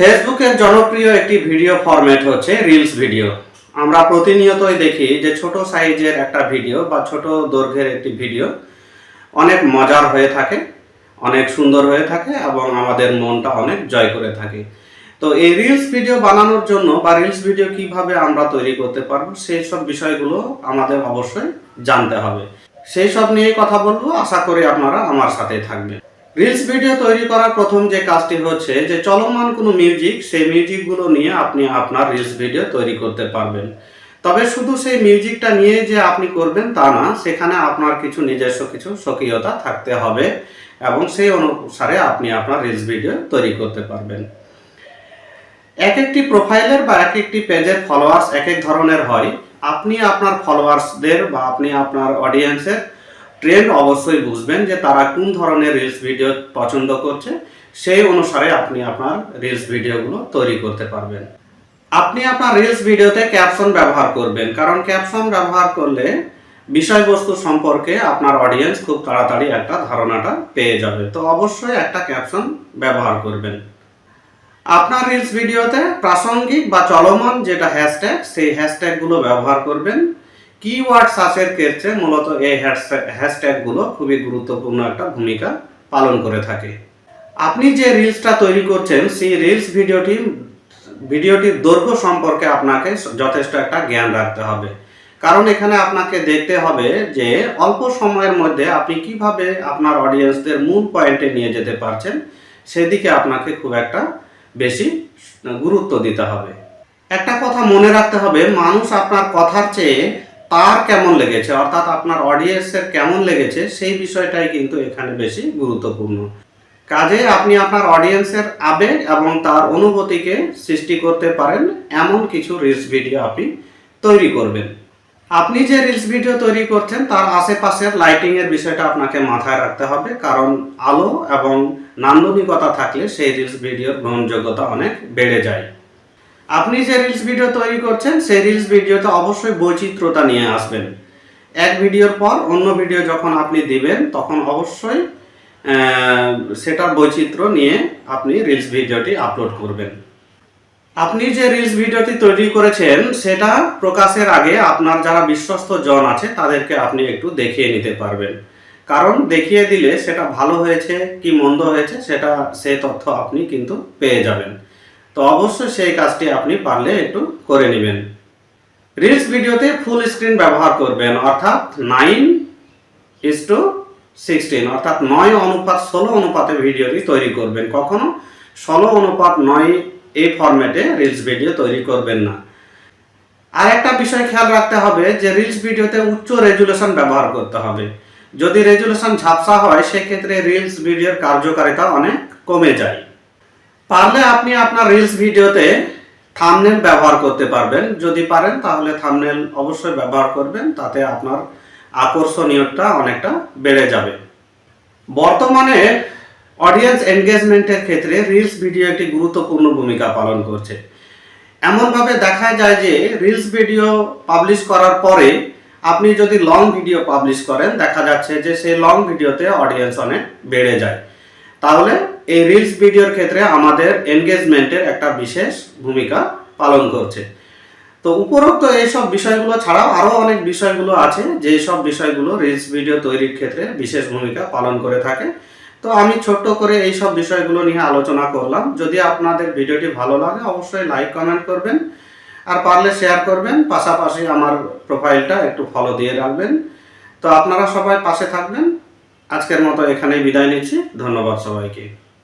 ফেসবুকের জনপ্রিয় একটি ভিডিও ফরম্যাট হচ্ছে রিলস ভিডিও। আমরা প্রতিনিয়তই দেখি যে ছোট সাইজের একটা ভিডিও বা ছোট দৈর্ঘ্যের একটি ভিডিও অনেক মজার হয়ে থাকে, অনেক সুন্দর হয়ে থাকে এবং আমাদের মনটা অনেক জয় করে থাকে। তো এই রিলস ভিডিও বানানোর জন্য বা রিলস ভিডিও কিভাবে আমরা তৈরি করতে পারবো সেই সব বিষয়গুলো আমাদের অবশ্যই জানতে হবে। সেই সব নিয়ে কথা বলবো, আশা করি আপনারা আমার সাথে থাকবেন। রিলস ভিডিও তৈরি করার প্রথম যে কাজটি হচ্ছে যে চলমান কোনো মিউজিক, সেই মিউজিকগুলো নিয়ে আপনি আপনার রিলস ভিডিও তৈরি করতে পারবেন। তবে শুধু সেই মিউজিকটা নিয়ে যে আপনি করবেন তা না, সেখানে আপনার কিছু নিজস্ব কিছু স্বকীয়তা থাকতে হবে এবং সেই অনুসারে আপনি আপনার রিলস ভিডিও তৈরি করতে পারবেন। এক একটি প্রোফাইলের বা এক একটি পেজের ফলোয়ার্স এক এক ধরনের হয়। আপনি আপনার ফলোয়ার্সদের বা আপনি আপনার অডিয়েন্সের ট্রেন্ড অবশ্যই বুঝবেন যে তারা কোন ধরনের রিলস ভিডিও পছন্দ করছে, সেই অনুসারে আপনি আপনার রিলস ভিডিওগুলো তৈরি করতে পারবেন। আপনি আপনার রিলস ভিডিওতে ক্যাপশন ব্যবহার করবেন, কারণ ক্যাপশন ব্যবহার করলে বিষয়বস্তু সম্পর্কে আপনার অডিয়েন্স খুব তাড়াতাড়ি একটা ধারণাটা পেয়ে যাবে। তো অবশ্যই একটা ক্যাপশন ব্যবহার করবেন। আপনার রিলস ভিডিওতে প্রাসঙ্গিক বা চলমান যেটা হ্যাশট্যাগ, সেই হ্যাশট্যাগুলো ব্যবহার করবেন। কিওয়ার্ড সার্চের ক্ষেত্রে মূলত এই হ্যাশট্যাগুলো খুবই গুরুত্বপূর্ণ একটা ভূমিকা পালন করে থাকে। আপনি যে রিলসটা তৈরি করছেন সেই রিলস ভিডিওটির দৈর্ঘ্য সম্পর্কে আপনাকে যথেষ্ট একটা জ্ঞান রাখতে হবে, কারণ এখানে আপনাকে দেখতে হবে যে অল্প সময়ের মধ্যে আপনি কিভাবে আপনার অডিয়েন্সদের মূল পয়েন্টে নিয়ে যেতে পারছেন, সেদিকে আপনাকে খুব একটা বেশি গুরুত্ব দিতে হবে। একটা কথা মনে রাখতে হবে, মানুষ আপনার কথার চেয়ে তার কেমন লেগেছে, অর্থাৎ আপনার অডিয়েন্সের কেমন লেগেছে, সেই বিষয়টাই কিন্তু এখানে বেশি গুরুত্বপূর্ণ। কাজে আপনি আপনার অডিয়েন্সের আবেগ এবং তার অনুভূতিকে সৃষ্টি করতে পারেন এমন কিছু রিলস ভিডিও আপনি তৈরি করবেন। আপনি যে রিলস ভিডিও তৈরি করছেন তার আশেপাশের লাইটিংয়ের বিষয়টা আপনাকে মাথায় রাখতে হবে, কারণ আলো এবং নান্দনিকতা থাকলে সেই রিলস ভিডিওর গ্রহণযোগ্যতা অনেক বেড়ে যায়। আপনি যে রিলস ভিডিও তৈরি করছেন সেই রিলস ভিডিওতে অবশ্যই বৈচিত্র্যতা নিয়ে আসবেন। এক ভিডিওর পর অন্য ভিডিও যখন আপনি দিবেন তখন অবশ্যই সেটার বৈচিত্র্য নিয়ে আপনি রিলস ভিডিওটি আপলোড করবেন। আপনি যে রিলস ভিডিওটি তৈরি করেছেন সেটা প্রকাশের আগে আপনার যারা বিশ্বস্ত জন আছে তাদেরকে আপনি একটু দেখিয়ে নিতে পারবেন, কারণ দেখিয়ে দিলে সেটা ভালো হয়েছে কি মন্দ হয়েছে সেই তথ্য আপনি কিন্তু পেয়ে যাবেন। তো অবশ্যই সেই কাজটি আপনি পারলে একটু করে নেবেন। রিলস ভিডিওতে ফুল স্ক্রিন ব্যবহার করবেন, অর্থাৎ 9:16 অর্থাৎ 9:16 অনুপাতে ভিডিওটি তৈরি করবেন। কখনো 16:9 এই ফরম্যাটে রিলস ভিডিও তৈরি করবেন না। আর একটা বিষয় খেয়াল রাখতে হবে যে রিলস ভিডিওতে উচ্চ রেজুলেশন ব্যবহার করতে হবে। যদি রেজুলেশন ঝাপসা হয় সেক্ষেত্রে রিলস ভিডিওর কার্যকারিতা অনেক কমে যায়। পারলে আপনি আপনার রিলস ভিডিওতে থাম্বনেল ব্যবহার করতে পারবেন, যদি পারেন তাহলে থাম্বনেল অবশ্যই ব্যবহার করবেন, তাতে আপনার আকর্ষণীয়তা অনেকটা বেড়ে যাবে। বর্তমানে অডিয়েন্স এনগেজমেন্টের ক্ষেত্রে রিলস ভিডিও একটি গুরুত্বপূর্ণ ভূমিকা পালন করছে। এমনভাবে দেখা যায় যে রিলস ভিডিও পাবলিশ করার পরে আপনি যদি লং ভিডিও পাবলিশ করেন, দেখা যাচ্ছে যে সেই লং ভিডিওতে অডিয়েন্স অনেক বেড়ে যায়। তাহলে এই রিলস ভিডিওর ক্ষেত্রে আমাদের এনগেজমেন্টের একটা বিশেষ ভূমিকা পালন করছে। তো উপরোক্ত এইসব বিষয়গুলো ছাড়াও আরও অনেক বিষয়গুলো আছে, যে সব বিষয়গুলো রিলস ভিডিও তৈরির ক্ষেত্রে বিশেষ ভূমিকা পালন করে থাকে। তো আমি ছোট্ট করে এই সব বিষয়গুলো নিয়ে আলোচনা করলাম। যদি আপনাদের ভিডিওটি ভালো লাগে অবশ্যই লাইক কমেন্ট করবেন, আর পারলে শেয়ার করবেন, পাশাপাশি আমার প্রোফাইলটা একটু ফলো দিয়ে রাখবেন। তো আপনারা সবাই পাশে থাকবেন। আজকের মতো এখানেই বিদায় নিচ্ছি। ধন্যবাদ সবাইকে।